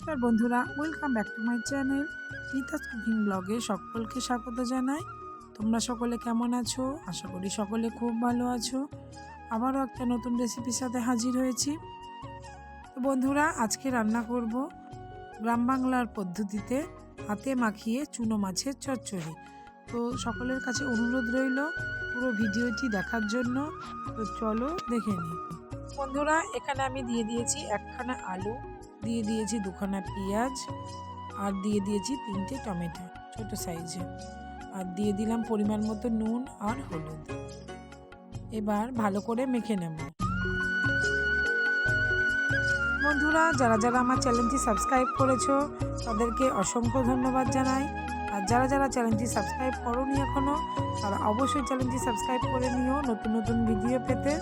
নমস্কার বন্ধুরা, welcome back to my channel রিতাস cooking ব্লগে সকলকে স্বাগত জানাই। তোমরা সকলে কেমন আছো? আশা করি সকলে খুব ভালো আছো। আবারও একটা নতুন রেসিপির সাথে হাজির হয়েছি। তো বন্ধুরা, আজকে রান্না করব গ্রাম বাংলার পদ্ধতিতে হাতে মাখিয়ে চুনো মাছের চচ্চড়ি। তো সকলের কাছে অনুরোধ রইল পুরো ভিডিওটি দেখার জন্য। তো চলো দেখে নিই। বন্ধুরা, এখানে আমি দিয়ে দিয়েছি একখানা আলু, দিয়ে দিয়েছি দুখানা পেঁয়াজ, আর দিয়ে দিয়েছি 3টে টমেটো ছোট সাইজে, আর দিয়ে দিলাম পরিমাণ মতো নুন আর হলুদ। এবার ভালো করে মেখে নেব। বন্ধুরা, যারা যারা আমার চ্যানেলটি সাবস্ক্রাইব করেছো তাদেরকে অসংখ্য ধন্যবাদ জানাই। আর যারা যারা চ্যানেলটি সাবস্ক্রাইব করোনি এখনও, তারা অবশ্যই চ্যানেলটি সাবস্ক্রাইব করে নিও নতুন নতুন ভিডিও পেতে।